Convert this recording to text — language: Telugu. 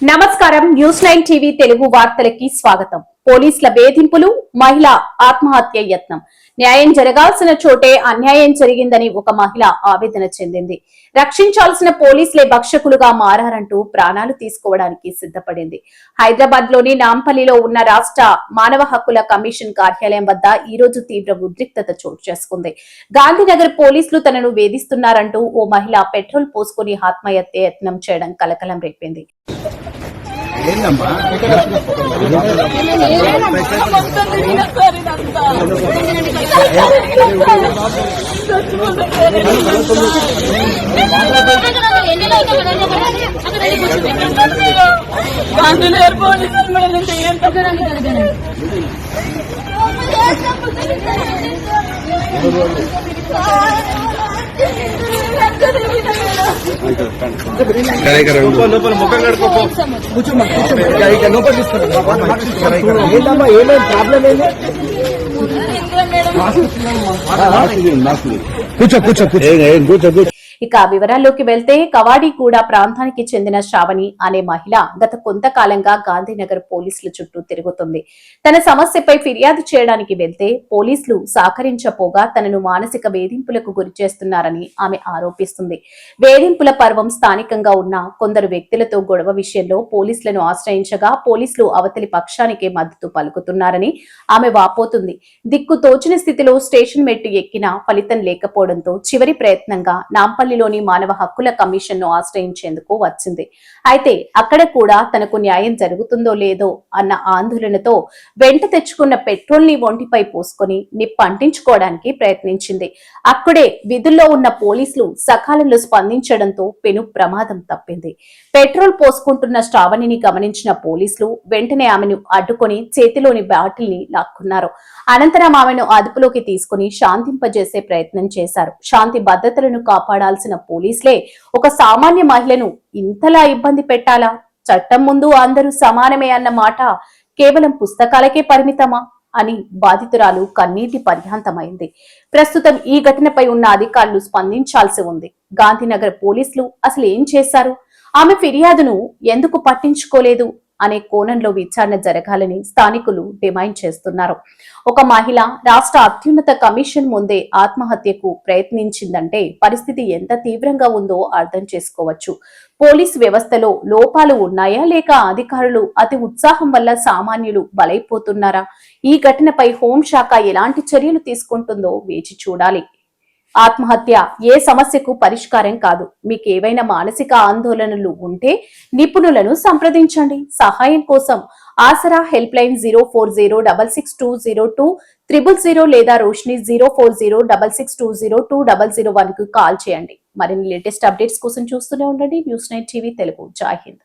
నమస్కారం న్యూస్ 9 టీవీ తెలుగు వార్తలకి స్వాగతం. పోలీసుల వేధింపులు, మహిళ ఆత్మహత్య యత్నం. న్యాయం జరగాల్సిన చోటే అన్యాయం జరిగిందని ఒక మహిళ ఆవేదన చెందింది. రక్షించాల్సిన పోలీసులే భక్షకులుగా మారారంటూ ప్రాణాలు తీసుకోవడానికి సిద్ధపడింది. హైదరాబాద్ లోని నాంపల్లిలో ఉన్న రాష్ట్ర మానవ హక్కుల కమిషన్ కార్యాలయం వద్ద ఈ రోజు తీవ్ర ఉద్రిక్తత చోటు చేసుకుంది. గాంధీనగర్ పోలీసులు తనను వేధిస్తున్నారంటూ ఓ మహిళ పెట్రోల్ పోసుకుని ఆత్మహత్య యత్నం చేయడం కలకలం రేపింది. ఇక వివరాల్లోకి వెళ్తే కవాడిగూడ ప్రాంతానికి చెందిన శ్రావణి అనే మహిళ గత కొంతకాలంగా గాంధీనగర్ పోలీసుల చుట్టూ తిరుగుతుంది. తన సమస్యపై ఫిర్యాదు చేయడానికి వెళ్తే పోలీసులు సహకరించపోగా తనను మానసిక వేధింపులకు గురి చేస్తున్నారని ఆమె ఆరోపిస్తుంది. వేధింపుల పర్వం స్థానికంగా ఉన్న కొందరు వ్యక్తులతో గొడవ విషయంలో పోలీసులను ఆశ్రయించగా పోలీసులు అవతలి పక్షానికే మద్దతు పలుకుతున్నారని ఆమె వాపోతుంది. దిక్కు తోచిన స్థితిలో స్టేషన్ మెట్టు ఎక్కినా ఫలితం లేకపోవడంతో చివరి ప్రయత్నంగా నాంపల్లిలోని మానవ హక్కుల కమిషన్ ను ఆశ్రయించేందుకు వచ్చింది. అయితే అక్కడ కూడా తనకు న్యాయం జరుగుతుందో లేదో అన్న ఆందోళనతో వెంట తెచ్చుకున్న పెట్రోల్ ని ఒంటిపై పోసుకొని నిప్పంటించుకోవడానికి ప్రయత్నించింది. అక్కడే విధుల్లో ఉన్న పోలీసులు సకాలంలో స్పందించడంతో పెను ప్రమాదం తప్పింది. పెట్రోల్ పోసుకుంటున్న శ్రావణిని గమనించిన పోలీసులు వెంటనే ఆమెను అడ్డుకొని చేతిలోని బాటిల్ ని లాక్కున్నారు. అనంతరం ఆమెను అదుపులోకి తీసుకుని శాంతింపజేసే ప్రయత్నం చేశారు. శాంతి భద్రతలను కాపాడాల్సిన పోలీసులే ఒక సామాన్య మహిళను ఇంతలా ఇబ్బంది పెట్టాలా? చట్టం ముందు అందరూ సమానమే అన్న మాట కేవలం పుస్తకాలకే పరిమితమా అని బాధితురాలు కన్నీటి పర్యాంతమైంది. ప్రస్తుతం ఈ ఘటనపై ఉన్న అధికారులు స్పందించాల్సి ఉంది. గాంధీనగర్ పోలీసులు అసలు ఏం చేశారు? ఆమె ఫిర్యాదును ఎందుకు పట్టించుకోలేదు అనే కోణంలో విచారణ జరగాలని స్థానికులు డిమాండ్ చేస్తున్నారు. ఒక మహిళ రాష్ట్ర అత్యున్నత కమిషన్ ముందే ఆత్మహత్యకు ప్రయత్నించిందంటే పరిస్థితి ఎంత తీవ్రంగా ఉందో అర్థం చేసుకోవచ్చు. పోలీసు వ్యవస్థలో లోపాలు ఉన్నాయా లేక అధికారులు అతి ఉత్సాహం వల్ల సామాన్యులు బలైపోతున్నారా? ఈ ఘటనపై హోంశాఖ ఎలాంటి చర్యలు తీసుకుంటుందో వేచి చూడాలి. ఆత్మహత్య ఏ సమస్యకు పరిష్కారం కాదు. మీకు ఏవైనా మానసిక ఆందోళనలు ఉంటే నిపుణులను సంప్రదించండి. సహాయం కోసం ఆసరా హెల్ప్ లైన్ 0406620200 లేదా రోషిని 0406620201 కు కాల్ చేయండి. మరిన్ని లేటెస్ట్ అప్డేట్స్ కోసం చూస్తూనే ఉండండి న్యూస్ 9 టీవీ తెలుగు. జై హింద్.